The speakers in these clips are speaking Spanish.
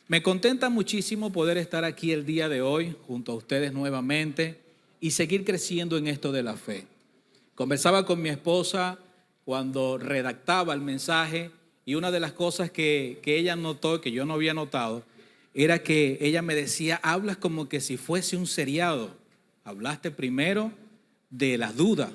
Me contenta muchísimo poder estar aquí el día de hoy junto a ustedes nuevamente y seguir creciendo en esto de la fe. Conversaba con mi esposa cuando redactaba el mensaje y una de las cosas que ella notó, que yo no había notado, era que ella me decía, hablas como que si fuese un seriado. Hablaste primero de la duda,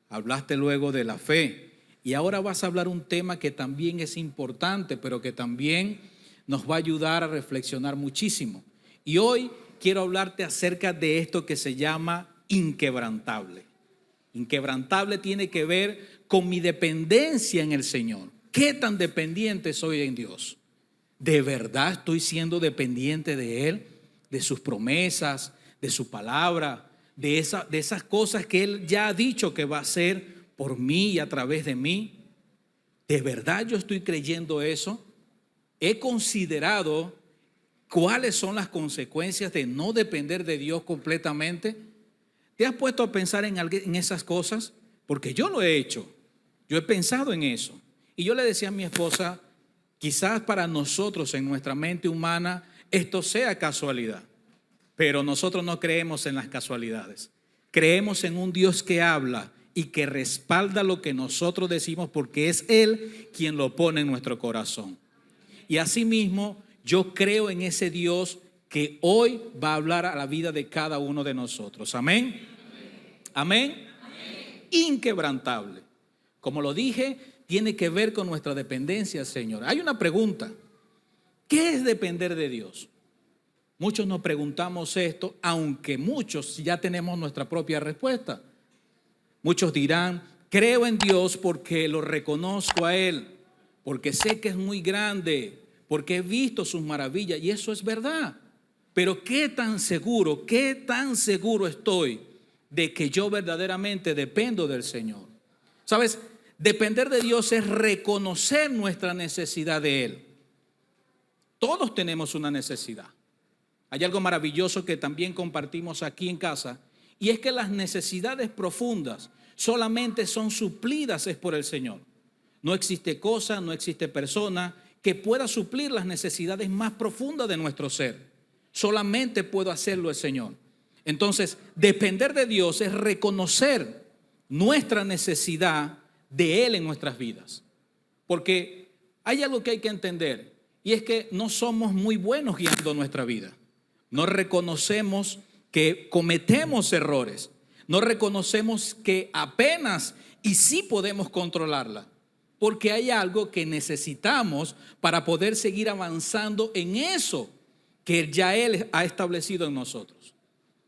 hablaste luego de la fe y ahora vas a hablar un tema que también es importante, pero que también nos va a ayudar a reflexionar muchísimo. Y hoy quiero hablarte acerca de esto que se llama inquebrantable. Inquebrantable tiene que ver con mi dependencia en el Señor. ¿Qué tan dependiente soy en Dios? ¿De verdad estoy siendo dependiente de Él? De sus promesas, de su palabra, de esas cosas que Él ya ha dicho que va a hacer por mí y a través de mí. ¿De verdad yo estoy creyendo eso? He considerado cuáles son las consecuencias de no depender de Dios completamente. ¿Te has puesto a pensar en esas cosas? Porque yo lo he hecho. Yo he pensado en eso. Y yo le decía a mi esposa, quizás para nosotros en nuestra mente humana esto sea casualidad. Pero nosotros no creemos en las casualidades. Creemos en un Dios que habla y que respalda lo que nosotros decimos porque es Él quien lo pone en nuestro corazón. Y asimismo, yo creo en ese Dios que hoy va a hablar a la vida de cada uno de nosotros. Amén. Amén. Amén. Inquebrantable. Como lo dije, tiene que ver con nuestra dependencia al Señor. Hay una pregunta. ¿Qué es depender de Dios? Muchos nos preguntamos esto, aunque muchos ya tenemos nuestra propia respuesta. Muchos dirán, creo en Dios porque lo reconozco a Él, porque sé que es muy grande, porque he visto sus maravillas, y eso es verdad. Pero qué tan seguro estoy de que yo verdaderamente dependo del Señor. ¿Sabes? Depender de Dios es reconocer nuestra necesidad de Él. Todos tenemos una necesidad. Hay algo maravilloso que también compartimos aquí en casa, y es que las necesidades profundas solamente son suplidas es por el Señor. No existe cosa, no existe persona que pueda suplir las necesidades más profundas de nuestro ser. Solamente puede hacerlo el Señor. Entonces, depender de Dios es reconocer nuestra necesidad de Él en nuestras vidas. Porque hay algo que hay que entender, y es que no somos muy buenos guiando nuestra vida. No reconocemos que cometemos errores. No reconocemos que apenas y sí podemos controlarla. Porque hay algo que necesitamos para poder seguir avanzando en eso que ya Él ha establecido en nosotros.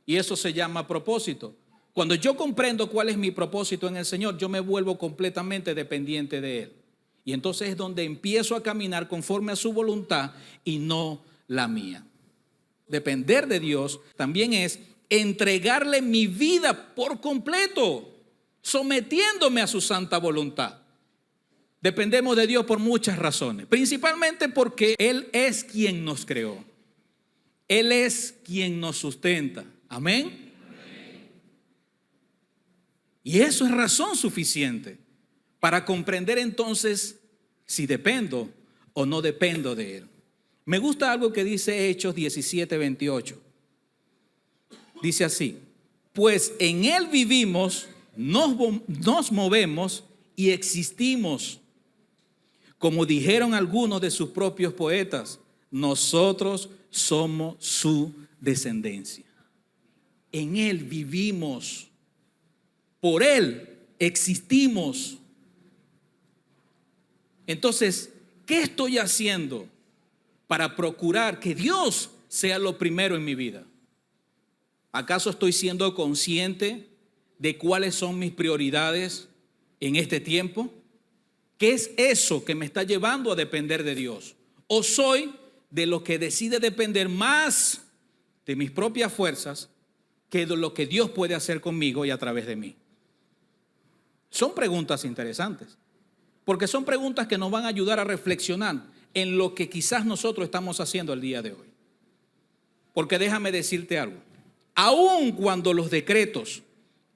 Y eso se llama propósito. Cuando yo comprendo cuál es mi propósito en el Señor, yo me vuelvo completamente dependiente de Él. Y entonces es donde empiezo a caminar conforme a su voluntad y no la mía. Depender de Dios también es entregarle mi vida por completo, sometiéndome a su santa voluntad. Dependemos de Dios por muchas razones, principalmente porque Él es quien nos creó. Él es quien nos sustenta. Amén. Y eso es razón suficiente para comprender entonces si dependo o no dependo de Él. Me gusta algo que dice Hechos 17:28. Dice así: pues en Él vivimos, nos movemos y existimos. Como dijeron algunos de sus propios poetas, nosotros somos su descendencia. En Él vivimos, por Él existimos. Entonces, ¿qué estoy haciendo para procurar que Dios sea lo primero en mi vida? ¿Acaso estoy siendo consciente de cuáles son mis prioridades en este tiempo? ¿Qué es eso que me está llevando a depender de Dios? ¿O soy de los que decide depender más de mis propias fuerzas que de lo que Dios puede hacer conmigo y a través de mí? Son preguntas interesantes, porque son preguntas que nos van a ayudar a reflexionar en lo que quizás nosotros estamos haciendo el día de hoy. Porque déjame decirte algo, aun cuando los decretos,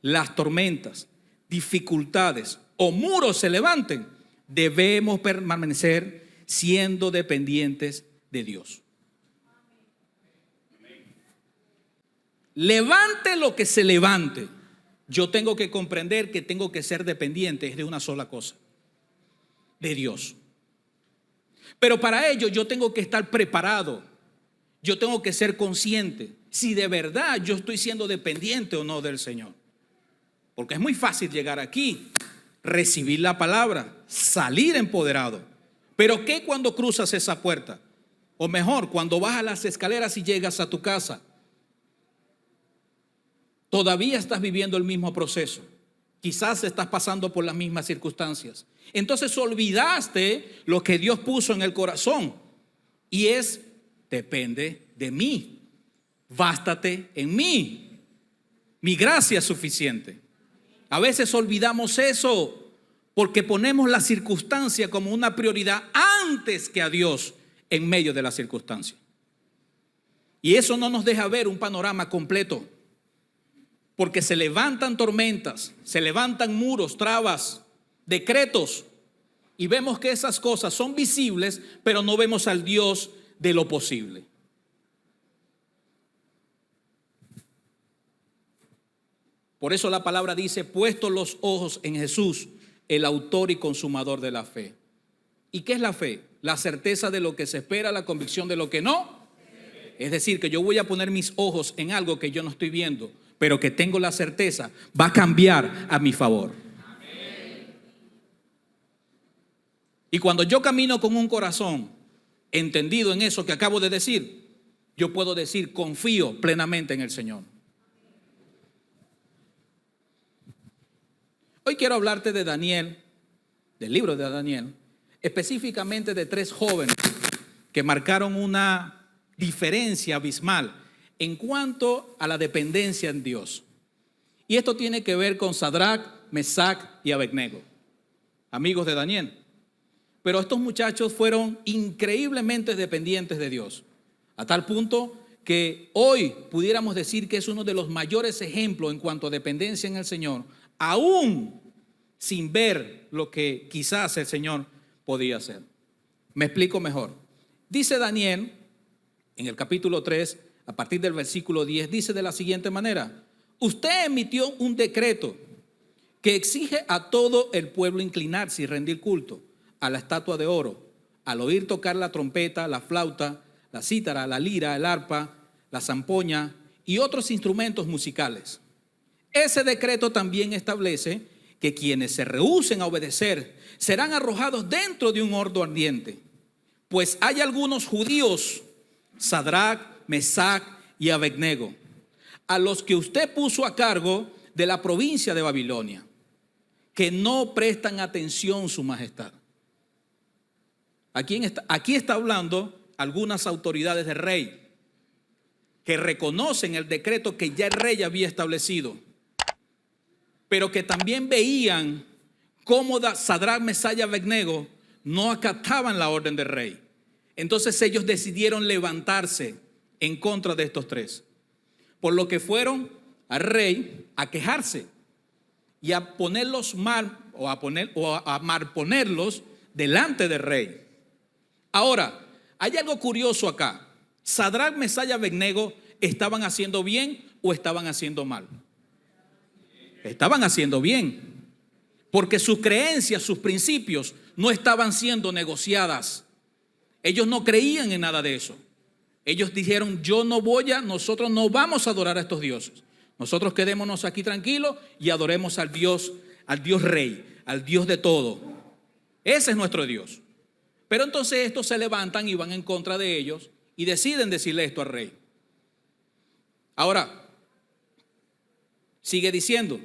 las tormentas, dificultades o muros se levanten, debemos permanecer siendo dependientes de Dios. levante lo que se levante, yo tengo que comprender que tengo que ser dependiente de una sola cosa, de Dios. Pero para ello yo tengo que estar preparado, yo tengo que ser consciente si de verdad yo estoy siendo dependiente o no del Señor. Porque es muy fácil llegar aquí, recibir la palabra, salir empoderado. Pero ¿qué cuando cruzas esa puerta? O mejor, cuando bajas las escaleras y llegas a tu casa, todavía estás viviendo el mismo proceso. Quizás estás pasando por las mismas circunstancias. Entonces olvidaste lo que Dios puso en el corazón. Y es, depende de mí. Bástate en mí. Mi gracia es suficiente. A veces olvidamos eso porque ponemos la circunstancia como una prioridad antes que a Dios en medio de la circunstancia. Y eso no nos deja ver un panorama completo. Porque se levantan tormentas, se levantan muros, trabas, decretos. Y vemos que esas cosas son visibles, pero no vemos al Dios de lo posible. Por eso la palabra dice, puestos los ojos en Jesús, el autor y consumador de la fe. ¿Y qué es la fe? La certeza de lo que se espera, la convicción de lo que no. Es decir, que yo voy a poner mis ojos en algo que yo no estoy viendo, pero que tengo la certeza, va a cambiar a mi favor. Y cuando yo camino con un corazón entendido en eso que acabo de decir, yo puedo decir, confío plenamente en el Señor. Hoy quiero hablarte de Daniel, del libro de Daniel, específicamente de 3 jóvenes que marcaron una diferencia abismal en cuanto a la dependencia en Dios. Y esto tiene que ver con Sadrac, Mesac y Abednego, amigos de Daniel. Pero estos muchachos fueron increíblemente dependientes de Dios, a tal punto que hoy pudiéramos decir que es uno de los mayores ejemplos en cuanto a dependencia en el Señor, aún sin ver lo que quizás el Señor podía hacer. Me explico mejor. Dice Daniel, en el capítulo 3, a partir del versículo 10, dice de la siguiente manera: usted emitió un decreto que exige a todo el pueblo inclinarse y rendir culto a la estatua de oro, al oír tocar la trompeta, la flauta, la cítara, la lira, el arpa, la zampoña y otros instrumentos musicales. Ese decreto también establece que quienes se rehúsen a obedecer serán arrojados dentro de un horno ardiente. Pues hay algunos judíos, Sadrac, Mesac y Abednego, a los que usted puso a cargo de la provincia de Babilonia, que no prestan atención, su majestad. Aquí está hablando algunas autoridades del rey que reconocen el decreto que ya el rey había establecido, pero que también veían cómo Sadrac, Mesac y Abednego no acataban la orden del rey. Entonces ellos decidieron levantarse en contra de estos 3, por lo que fueron al rey a quejarse y a ponerlos mal o a malponerlos delante del rey. Ahora, hay algo curioso acá. Sadrac, Mesac y Abednego, ¿estaban haciendo bien o estaban haciendo mal? Estaban haciendo bien, porque sus creencias, sus principios no estaban siendo negociadas. Ellos no creían en nada de eso. Ellos dijeron, nosotros no vamos a adorar a estos dioses. Nosotros quedémonos aquí tranquilos y adoremos al Dios Rey, al Dios de todo. Ese es nuestro Dios. Pero entonces estos se levantan y van en contra de ellos y deciden decirle esto al rey. Ahora, sigue diciendo,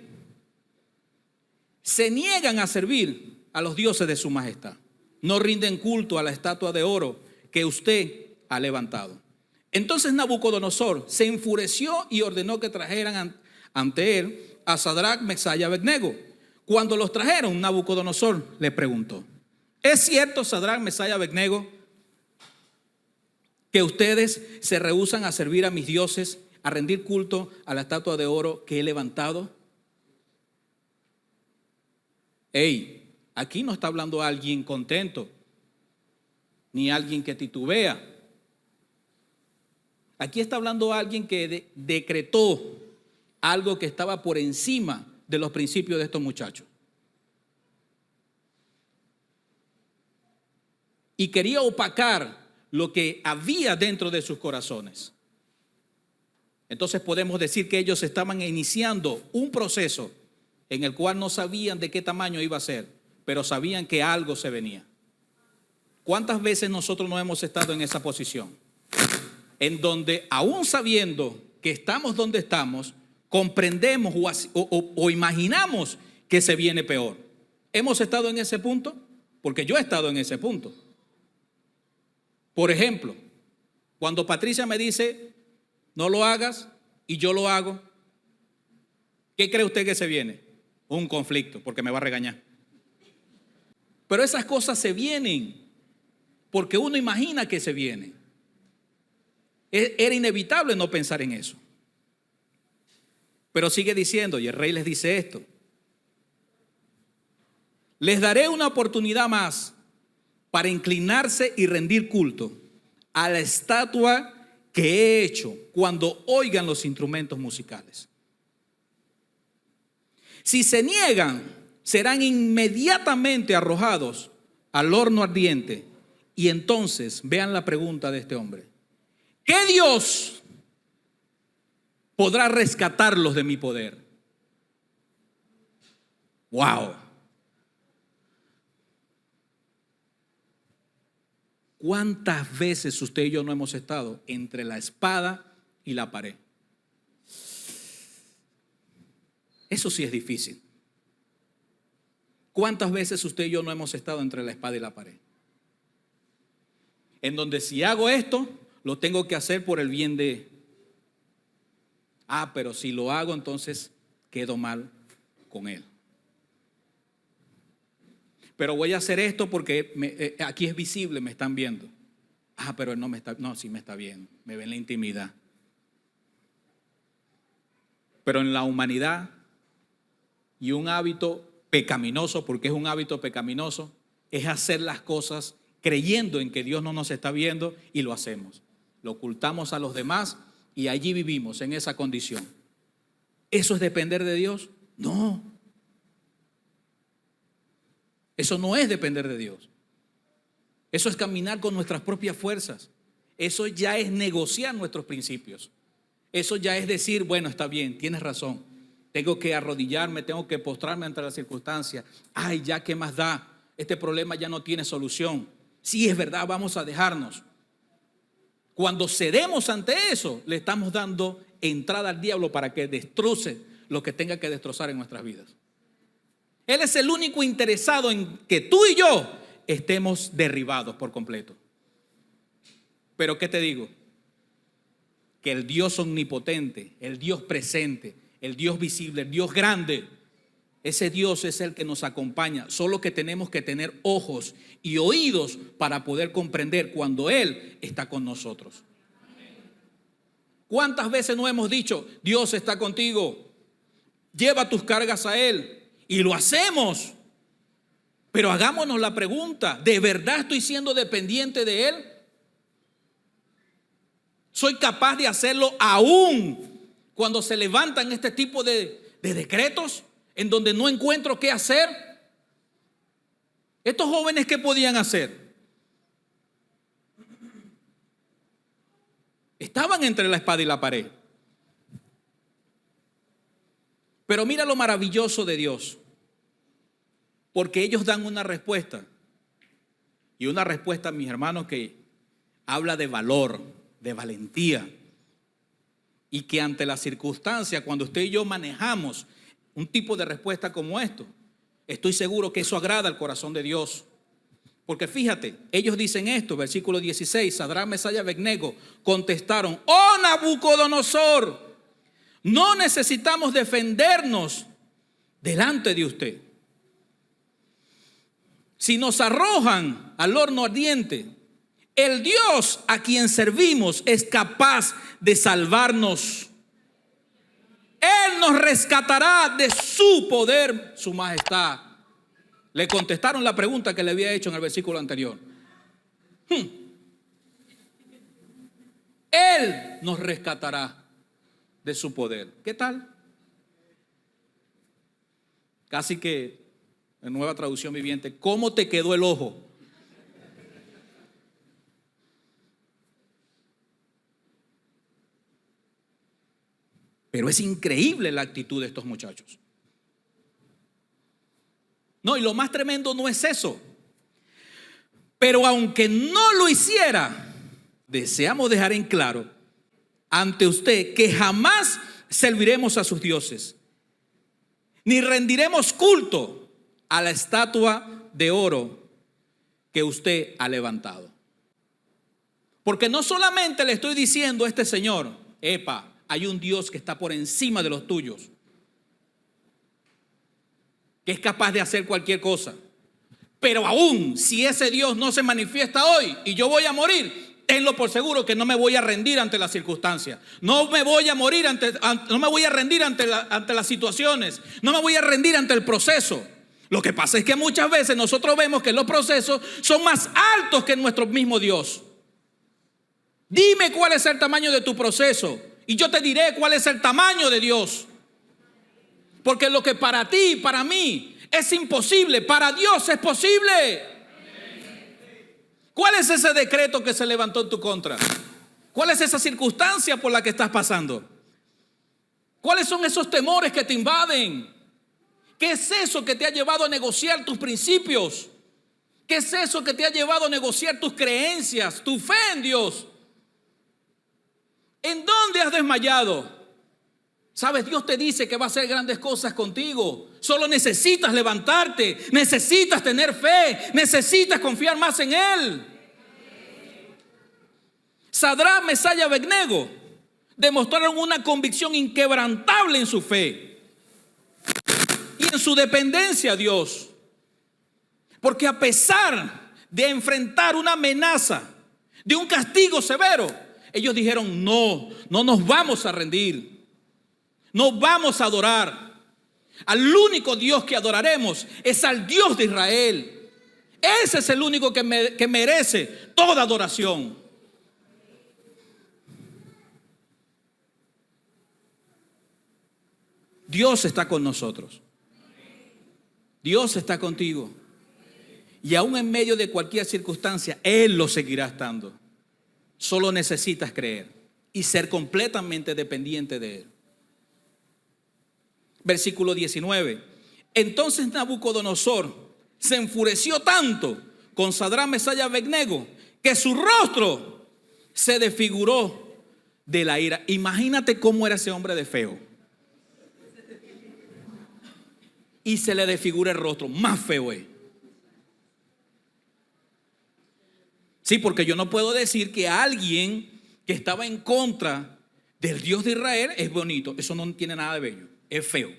se niegan a servir a los dioses de su majestad. No rinden culto a la estatua de oro que usted ha levantado. Entonces Nabucodonosor se enfureció y ordenó que trajeran ante él a Sadrac, Mesac y Abednego. Cuando los trajeron, Nabucodonosor le preguntó: ¿es cierto, Sadrac, Mesac y Abednego, que ustedes se rehúsan a servir a mis dioses, a rendir culto a la estatua de oro que he levantado? Aquí no está hablando alguien contento, ni alguien que titubea. Aquí está hablando alguien que decretó algo que estaba por encima de los principios de estos muchachos. Y quería opacar lo que había dentro de sus corazones. Entonces podemos decir que ellos estaban iniciando un proceso en el cual no sabían de qué tamaño iba a ser, pero sabían que algo se venía. ¿Cuántas veces nosotros no hemos estado en esa posición? En donde, aún sabiendo que estamos donde estamos, comprendemos o imaginamos que se viene peor. ¿Hemos estado en ese punto? Porque yo he estado en ese punto. Por ejemplo, cuando Patricia me dice, no lo hagas, y yo lo hago, ¿qué cree usted que se viene? Un conflicto, porque me va a regañar. Pero esas cosas se vienen porque uno imagina que se vienen. Era inevitable no pensar en eso. Pero sigue diciendo, y el rey les dice esto: les daré una oportunidad más para inclinarse y rendir culto a la estatua que he hecho cuando oigan los instrumentos musicales. Si se niegan, serán inmediatamente arrojados al horno ardiente. Y entonces vean la pregunta de este hombre: ¿qué Dios podrá rescatarlos de mi poder? ¡Wow! ¿Cuántas veces usted y yo no hemos estado entre la espada y la pared? Eso sí es difícil. ¿Cuántas veces usted y yo no hemos estado entre la espada y la pared? En donde si hago esto, lo tengo que hacer por el bien de... pero si lo hago, entonces quedo mal con él. Pero voy a hacer esto porque aquí es visible, me están viendo. Pero él no me está, no, sí me está viendo, me ve en la intimidad. Pero en la humanidad, y un hábito pecaminoso, porque es un hábito pecaminoso, es hacer las cosas creyendo en que Dios no nos está viendo y lo hacemos. Lo ocultamos a los demás y allí vivimos en esa condición. ¿Eso es depender de Dios? No. Eso no es depender de Dios. Eso es caminar con nuestras propias fuerzas. Eso ya es negociar nuestros principios. Eso ya es decir, bueno, está bien, tienes razón. Tengo que arrodillarme, tengo que postrarme ante las circunstancias. Ya, ¿qué más da? Este problema ya no tiene solución. Sí, es verdad, vamos a dejarnos. Cuando cedemos ante eso, le estamos dando entrada al diablo para que destroce lo que tenga que destrozar en nuestras vidas. Él es el único interesado en que tú y yo estemos derribados por completo. Pero ¿qué te digo? Que el Dios omnipotente, el Dios presente, el Dios visible, el Dios grande, ese Dios es el que nos acompaña. Solo que tenemos que tener ojos y oídos para poder comprender cuando Él está con nosotros. ¿Cuántas veces no hemos dicho, Dios está contigo, lleva tus cargas a Él? Y lo hacemos. Pero hagámonos la pregunta, ¿de verdad estoy siendo dependiente de Él? ¿Soy capaz de hacerlo aún cuando se levantan este tipo de decretos en donde no encuentro qué hacer? Estos jóvenes, ¿qué podían hacer? Estaban entre la espada y la pared. Pero mira lo maravilloso de Dios, porque ellos dan una respuesta, y una respuesta, mis hermanos, que habla de valor, de valentía, y que ante la circunstancia, cuando usted y yo manejamos un tipo de respuesta como esto, estoy seguro que eso agrada al corazón de Dios. Porque fíjate, ellos dicen esto, versículo 16, Sadrach, Mesach y Abednego contestaron: oh Nabucodonosor, no necesitamos defendernos delante de usted. Si nos arrojan al horno ardiente, el Dios a quien servimos es capaz de salvarnos. Él nos rescatará de su poder, su majestad. Le contestaron la pregunta que le había hecho en el versículo anterior. Él nos rescatará de su poder. ¿Qué tal? Casi que en Nueva Traducción Viviente, ¿cómo te quedó el ojo? Pero es increíble la actitud de estos muchachos. No, y lo más tremendo no es eso. Pero aunque no lo hiciera, deseamos dejar en claro ante usted que jamás serviremos a sus dioses, ni rendiremos culto a la estatua de oro que usted ha levantado. Porque no solamente le estoy diciendo a este señor, epa, hay un Dios que está por encima de los tuyos, que es capaz de hacer cualquier cosa. Pero aún si ese Dios no se manifiesta hoy y yo voy a morir, tenlo por seguro que no me voy a rendir ante las circunstancias. No me voy a morir no me voy a rendir ante las situaciones. No me voy a rendir ante el proceso. Lo que pasa es que muchas veces nosotros vemos que los procesos son más altos que nuestro mismo Dios. Dime cuál es el tamaño de tu proceso y yo te diré cuál es el tamaño de Dios. Porque lo que para ti y para mí es imposible, para Dios es posible. ¿Cuál es ese decreto que se levantó en tu contra? ¿Cuál es esa circunstancia por la que estás pasando? ¿Cuáles son esos temores que te invaden? ¿Qué es eso que te ha llevado a negociar tus principios? ¿Qué es eso que te ha llevado a negociar tus creencias, tu fe en Dios? ¿En dónde has desmayado? Sabes, Dios te dice que va a hacer grandes cosas contigo. Solo necesitas levantarte, necesitas tener fe, necesitas confiar más en Él. Sadrach, Mesach y Abednego demostraron una convicción inquebrantable en su fe y en su dependencia a Dios. Porque a pesar de enfrentar una amenaza de un castigo severo, ellos dijeron: no nos vamos a rendir. No vamos a adorar. Al único Dios que adoraremos es al Dios de Israel. Ese es el único que merece toda adoración. Dios está con nosotros. Dios está contigo. Y aún en medio de cualquier circunstancia, Él lo seguirá estando. Solo necesitas creer y ser completamente dependiente de Él. Versículo 19. Entonces Nabucodonosor se enfureció tanto con Sadrach, Mesach y Abednego que su rostro se desfiguró de la ira. Imagínate cómo era ese hombre de feo. Y se le desfigura el rostro. Más feo es. Sí, porque yo no puedo decir que alguien que estaba en contra del Dios de Israel es bonito. Eso no tiene nada de bello. Es feo.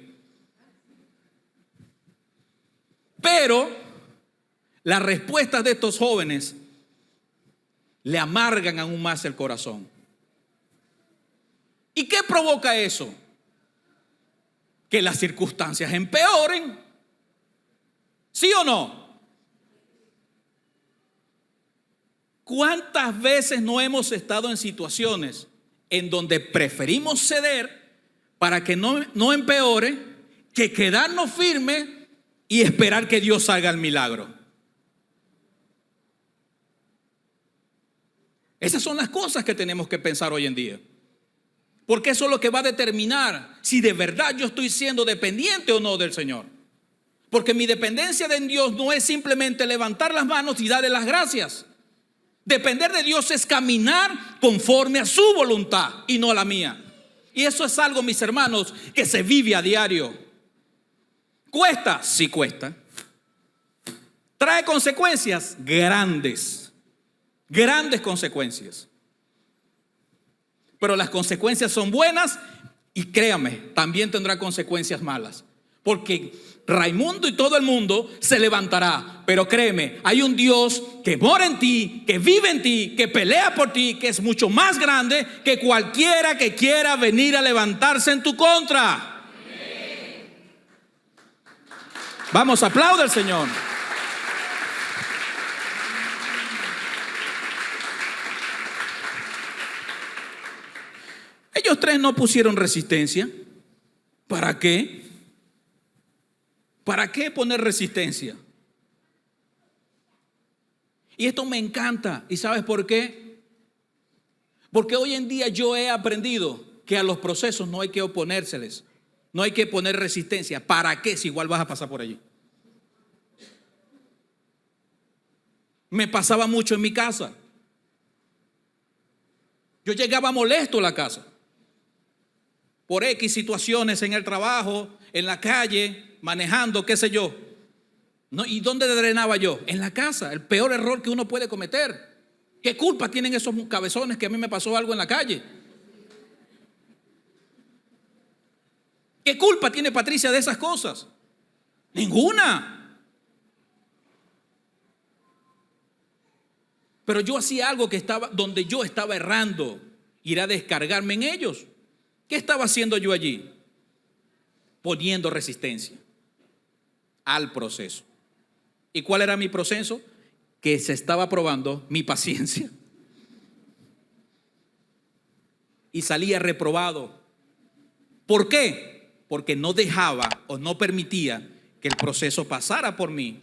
Pero las respuestas de estos jóvenes le amargan aún más el corazón. ¿Y qué provoca eso? Que las circunstancias empeoren. ¿Sí o no? ¿Cuántas veces no hemos estado en situaciones en donde preferimos ceder para que no empeore, que quedarnos firmes y esperar que Dios haga el milagro? Esas son las cosas que tenemos que pensar hoy en día. Porque eso es lo que va a determinar si de verdad yo estoy siendo dependiente o no del Señor. Porque mi dependencia de Dios no es simplemente levantar las manos y darle las gracias. Depender de Dios es caminar conforme a su voluntad y no a la mía. Y eso es algo, mis hermanos, que se vive a diario. ¿Cuesta? Sí cuesta. ¿Trae consecuencias? Grandes consecuencias. Pero las consecuencias son buenas y créame, también tendrá consecuencias malas. Porque Raimundo y todo el mundo se levantará. Pero créeme, hay un Dios que mora en ti, que vive en ti, que pelea por ti, que es mucho más grande que cualquiera que quiera venir a levantarse en tu contra. Vamos, aplaude al Señor. Ellos tres no pusieron resistencia. ¿Para qué? ¿Para qué poner resistencia? Y esto me encanta. ¿Y sabes por qué? Porque hoy en día yo he aprendido que a los procesos no hay que oponérseles. No hay que poner resistencia. ¿Para qué? Si igual vas a pasar por allí. Me pasaba mucho en mi casa. Yo llegaba molesto a la casa por X situaciones en el trabajo, en la calle, manejando, qué sé yo. ¿No? ¿Y dónde drenaba yo? En la casa. El peor error que uno puede cometer. ¿Qué culpa tienen esos cabezones que a mí me pasó algo en la calle? ¿Qué culpa tiene Patricia de esas cosas? Ninguna. Pero yo hacía algo que estaba donde yo estaba errando, ir a descargarme en ellos. ¿Qué estaba haciendo yo allí? Poniendo resistencia al proceso. ¿Y cuál era mi proceso? Que se estaba probando mi paciencia. Y salía reprobado. ¿Por qué? Porque no dejaba o no permitía que el proceso pasara por mí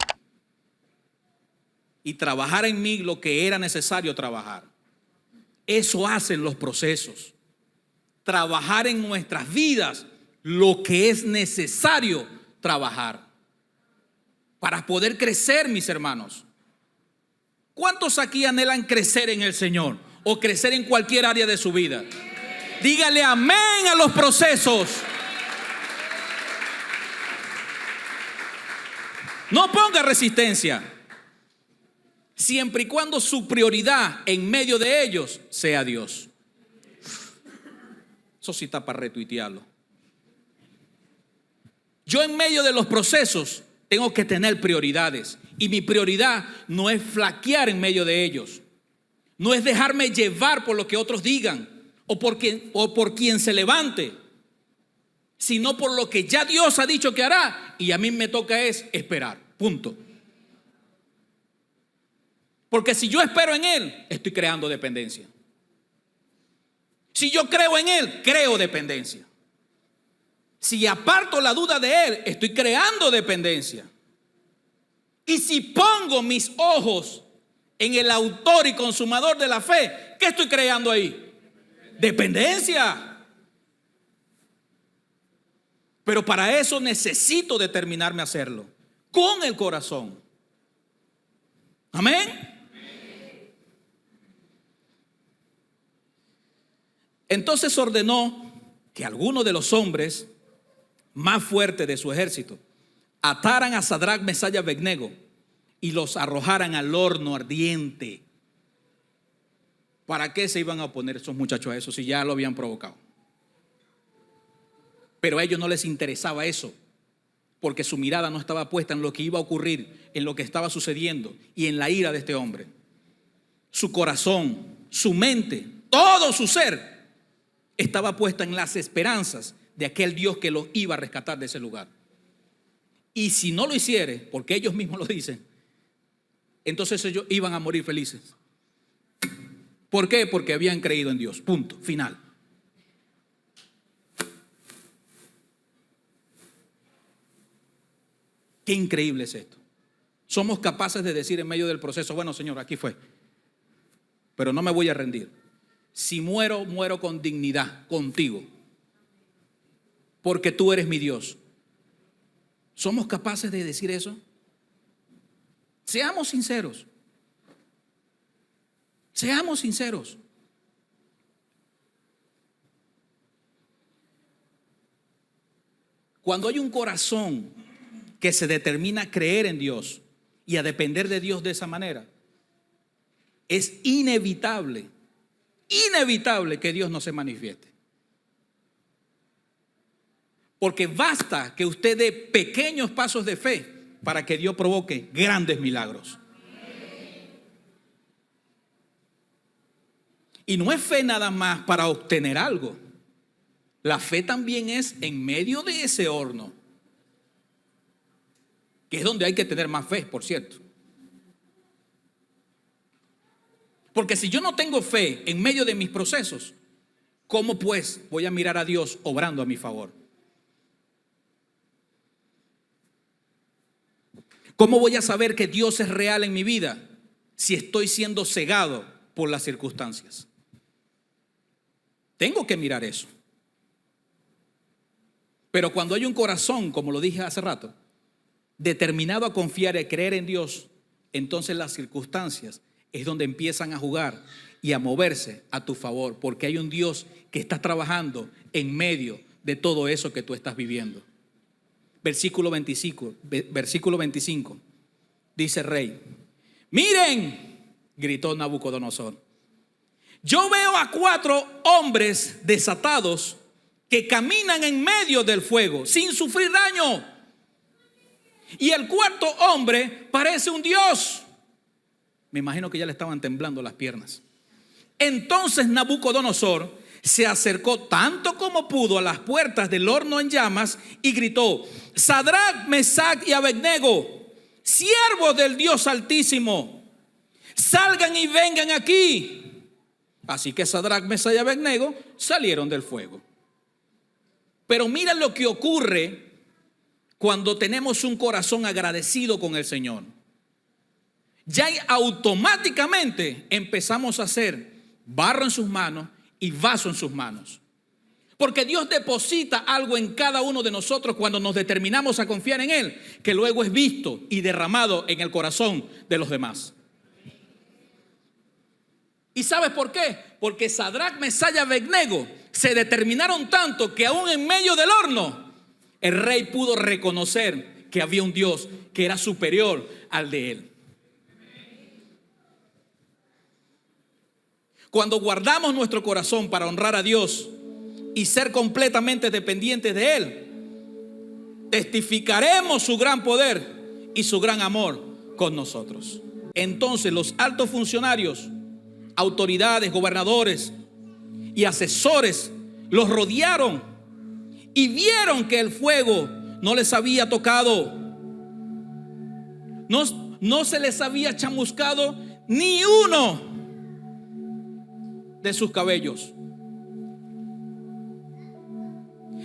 y trabajara en mí lo que era necesario trabajar. Eso hacen los procesos. Trabajar en nuestras vidas lo que es necesario trabajar para poder crecer, mis hermanos. ¿Cuántos aquí anhelan crecer en el Señor o crecer en cualquier área de su vida? Dígale amén a los procesos. No ponga resistencia, siempre y cuando su prioridad en medio de ellos sea Dios. Eso sí está para retuitearlo. Yo en medio de los procesos tengo que tener prioridades. Y mi prioridad no es flaquear en medio de ellos. No es dejarme llevar por lo que otros digan o por quien se levante, sino por lo que ya Dios ha dicho que hará. Y a mí me toca es esperar. Punto. Porque si yo espero en Él, estoy creando dependencia. Si yo creo en Él, creo dependencia. Si aparto la duda de Él, estoy creando dependencia. Y si pongo mis ojos en el autor y consumador de la fe, ¿qué estoy creando ahí? Dependencia. Pero para eso necesito determinarme a hacerlo con el corazón. Amén. Entonces ordenó que algunos de los hombres más fuertes de su ejército ataran a Sadrach, Mesach y Abednego y los arrojaran al horno ardiente. ¿Para qué se iban a oponer esos muchachos a eso si ya lo habían provocado? Pero a ellos no les interesaba eso, porque su mirada no estaba puesta en lo que iba a ocurrir, en lo que estaba sucediendo y en la ira de este hombre. Su corazón, su mente, todo su ser estaba puesta en las esperanzas de aquel Dios que los iba a rescatar de ese lugar. Y si no lo hiciere, porque ellos mismos lo dicen, entonces ellos iban a morir felices. ¿Por qué? Porque habían creído en Dios. Punto. Final. Qué increíble es esto. Somos capaces de decir en medio del proceso: bueno, Señor, aquí fue, pero no me voy a rendir. Si muero, muero con dignidad contigo, porque tú eres mi Dios. ¿Somos capaces de decir eso? Seamos sinceros. Seamos sinceros. Cuando hay un corazón que se determina a creer en Dios y a depender de Dios de esa manera, es inevitable que Dios no se manifieste. Porque basta que usted dé pequeños pasos de fe para que Dios provoque grandes milagros. Y no es fe nada más para obtener algo. La fe también es en medio de ese horno, que es donde hay que tener más fe, por cierto. Porque si yo no tengo fe en medio de mis procesos, ¿Cómo pues voy a mirar a Dios obrando a mi favor? ¿Cómo voy a saber que Dios es real en mi vida si estoy siendo cegado por las circunstancias? Tengo que mirar eso. Pero cuando hay un corazón, como lo dije hace rato, determinado a confiar y a creer en Dios, entonces las circunstancias es donde empiezan a jugar y a moverse a tu favor, porque hay un Dios que está trabajando en medio de todo eso que tú estás viviendo. Versículo 25, dice el rey: miren, gritó Nabucodonosor, yo veo a 4 hombres desatados que caminan en medio del fuego sin sufrir daño. Y el 4.º hombre parece un dios. Me imagino que ya le estaban temblando las piernas. Entonces Nabucodonosor se acercó tanto como pudo a las puertas del horno en llamas y gritó: Sadrac, Mesac y Abednego, siervos del Dios Altísimo, salgan y vengan aquí. Así que Sadrac, Mesac y Abednego salieron del fuego. Pero mira lo que ocurre cuando tenemos un corazón agradecido con el Señor. Ya automáticamente empezamos a hacer barro en sus manos y vaso en sus manos. Porque Dios deposita algo en cada uno de nosotros cuando nos determinamos a confiar en Él, que luego es visto y derramado en el corazón de los demás. ¿Y sabes por qué? Porque Sadrac, Mesac y Abednego se determinaron tanto que aún en medio del horno el rey pudo reconocer que había un Dios que era superior al de él. Cuando guardamos nuestro corazón para honrar a Dios y ser completamente dependientes de Él, testificaremos su gran poder y su gran amor con nosotros. Entonces los altos funcionarios, autoridades, gobernadores y asesores los rodearon y vieron que el fuego no les había tocado, no se les había chamuscado ni uno de sus cabellos,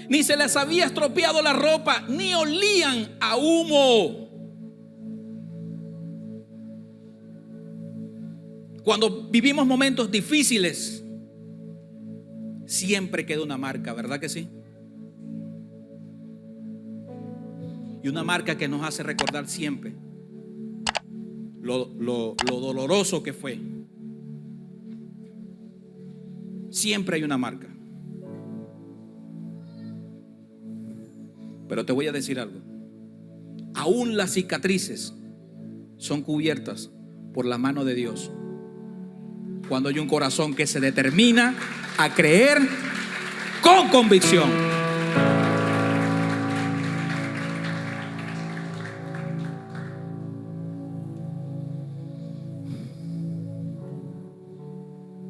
ni se les había estropeado la ropa, ni olían a humo. Cuando vivimos momentos difíciles, siempre queda una marca, ¿verdad que sí? Y una marca que nos hace recordar siempre lo doloroso que fue. Siempre hay una marca. Pero te voy a decir algo. Aún las cicatrices son cubiertas por la mano de Dios cuando hay un corazón que se determina a creer con convicción.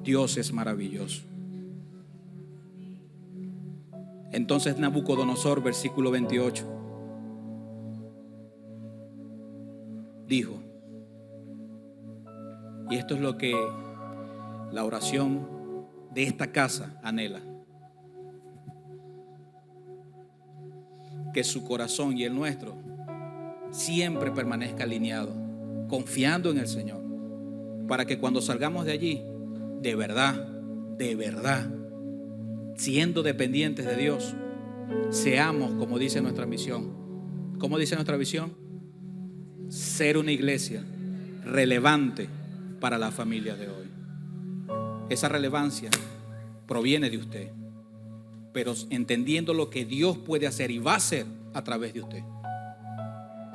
Dios es maravilloso. Entonces Nabucodonosor, versículo 28, dijo, y esto es lo que la oración de esta casa anhela: que su corazón y el nuestro siempre permanezca alineado, confiando en el Señor, para que cuando salgamos de allí, de verdad, siendo dependientes de Dios, seamos, como dice nuestra misión. ¿Cómo dice nuestra visión? Ser una iglesia relevante para la familia de hoy. Esa relevancia proviene de usted, pero entendiendo lo que Dios puede hacer y va a hacer a través de usted.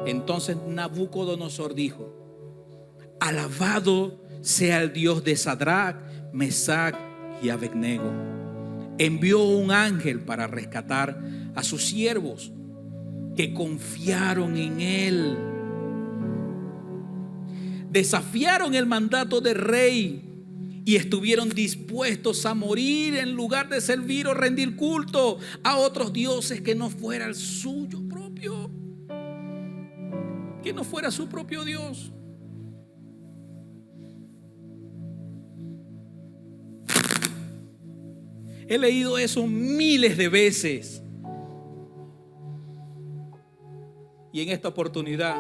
Entonces Nabucodonosor dijo: alabado sea el Dios de Sadrac, Mesac y Abednego. Envió un ángel para rescatar a sus siervos que confiaron en él. Desafiaron el mandato del rey y estuvieron dispuestos a morir en lugar de servir o rendir culto a otros dioses que no fuera el suyo propio, que no fuera su propio Dios. He leído eso miles de veces. Y en esta oportunidad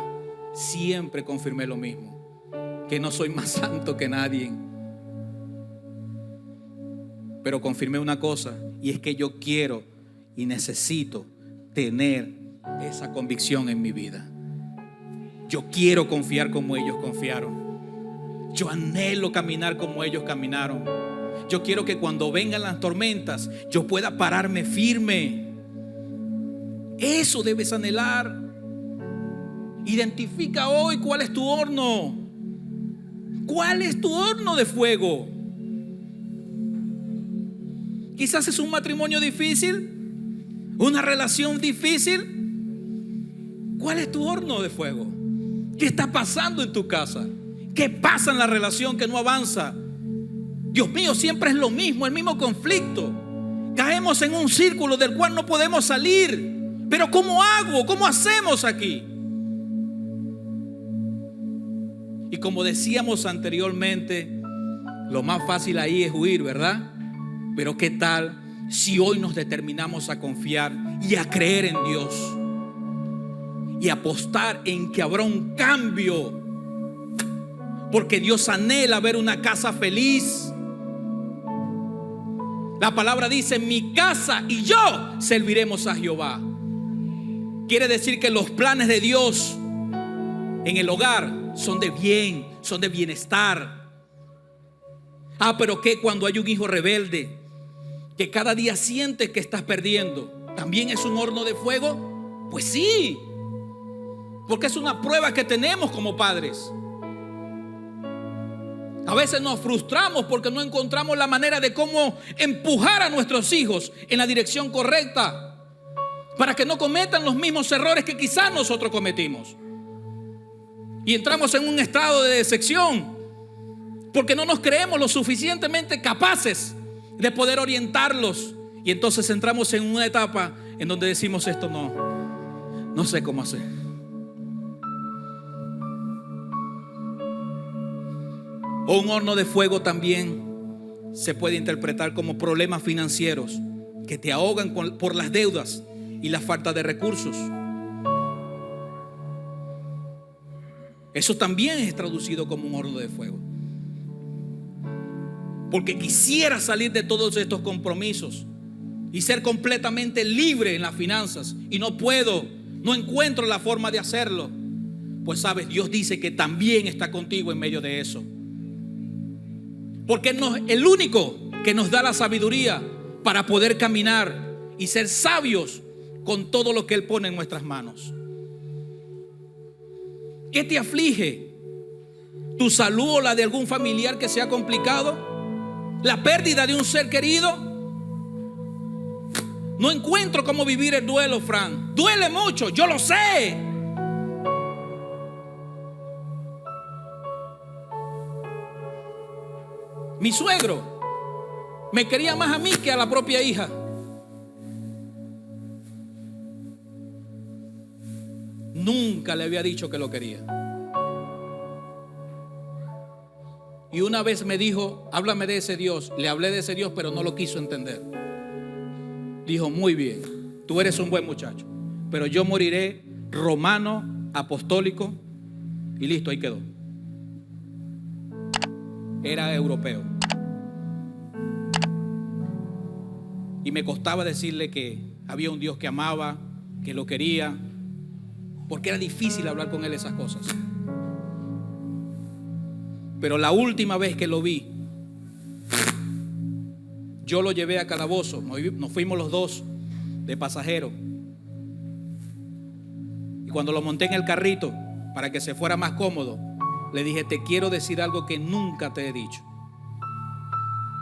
siempre confirmé lo mismo, que no soy más santo que nadie. Pero confirmé una cosa, y es que yo quiero y necesito tener esa convicción en mi vida. Yo quiero confiar como ellos confiaron. Yo anhelo caminar como ellos caminaron. Yo quiero que cuando vengan las tormentas yo pueda pararme firme. Eso debes anhelar. Identifica hoy cuál es tu horno. ¿Cuál es tu horno de fuego? Quizás es un matrimonio difícil, una relación difícil. ¿Cuál es tu horno de fuego? ¿Qué está pasando en tu casa? ¿Qué pasa en la relación que no avanza? Dios mío, siempre es lo mismo, el mismo conflicto. Caemos en un círculo del cual no podemos salir. Pero ¿cómo hago? ¿Cómo hacemos aquí? Y como decíamos anteriormente, lo más fácil ahí es huir, ¿verdad? Pero ¿qué tal si hoy nos determinamos a confiar y a creer en Dios? Y apostar en que habrá un cambio. Porque Dios anhela ver una casa feliz. La palabra dice: mi casa y yo serviremos a Jehová. Quiere decir que los planes de Dios en el hogar son de bien, son de bienestar. Pero ¿qué cuando hay un hijo rebelde que cada día sientes que estás perdiendo? ¿También es un horno de fuego? Pues sí, porque es una prueba que tenemos como padres. A veces nos frustramos porque no encontramos la manera de cómo empujar a nuestros hijos en la dirección correcta para que no cometan los mismos errores que quizás nosotros cometimos. Y entramos en un estado de decepción porque no nos creemos lo suficientemente capaces de poder orientarlos. Y entonces entramos en una etapa en donde decimos: esto no sé cómo hacer. O un horno de fuego también se puede interpretar como problemas financieros que te ahogan por las deudas y la falta de recursos. Eso también es traducido como un horno de fuego. Porque quisiera salir de todos estos compromisos y ser completamente libre en las finanzas, y no puedo, no encuentro la forma de hacerlo. Pues sabes, Dios dice que también está contigo en medio de eso. Porque Él es el único que nos da la sabiduría para poder caminar y ser sabios con todo lo que Él pone en nuestras manos. ¿Qué te aflige? ¿Tu salud o la de algún familiar que se ha complicado? ¿La pérdida de un ser querido? No encuentro cómo vivir el duelo, Fran. Duele mucho, yo lo sé. Mi suegro me quería más a mí que a la propia hija. Nunca le había dicho que lo quería. Y una vez me dijo: háblame de ese Dios. Le hablé de ese Dios, pero no lo quiso entender. Dijo: muy bien, tú eres un buen muchacho, pero yo moriré romano, apostólico, y listo, ahí quedó. Era europeo. Y me costaba decirle que había un Dios que amaba, que lo quería, porque era difícil hablar con él esas cosas. Pero la última vez que lo vi, yo lo llevé a calabozo. Nos fuimos los dos de pasajero. Y cuando lo monté en el carrito para que se fuera más cómodo, le dije: te quiero decir algo que nunca te he dicho.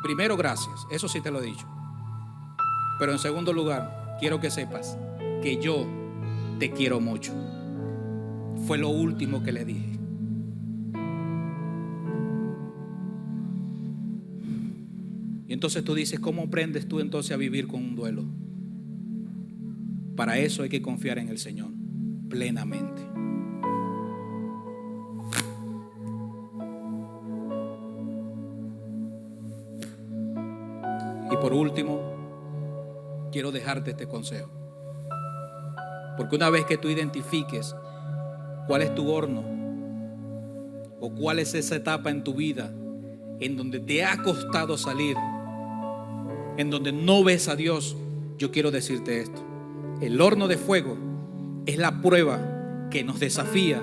Primero, gracias, eso sí te lo he dicho. Pero en segundo lugar, quiero que sepas que yo te quiero mucho. Fue lo último que le dije. Y entonces tú dices: ¿cómo aprendes tú entonces a vivir con un duelo? Para eso hay que confiar en el Señor plenamente. Y por último, quiero dejarte este consejo. Porque una vez que tú identifiques cuál es tu horno o cuál es esa etapa en tu vida en donde te ha costado salir, en donde no ves a Dios, yo quiero decirte esto: el horno de fuego es la prueba que nos desafía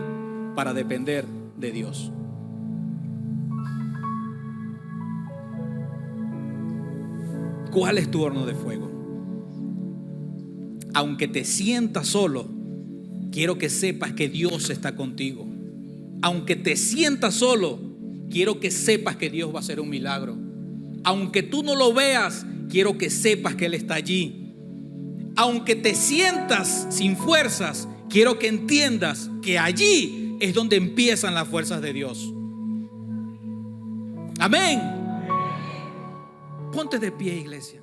para depender de Dios. ¿Cuál es tu horno de fuego? Aunque te sientas solo, quiero que sepas que Dios está contigo. Aunque te sientas solo, quiero que sepas que Dios va a hacer un milagro. Aunque tú no lo veas, quiero que sepas que Él está allí. Aunque te sientas sin fuerzas, quiero que entiendas que allí es donde empiezan las fuerzas de Dios. Amén. Ponte de pie, iglesia.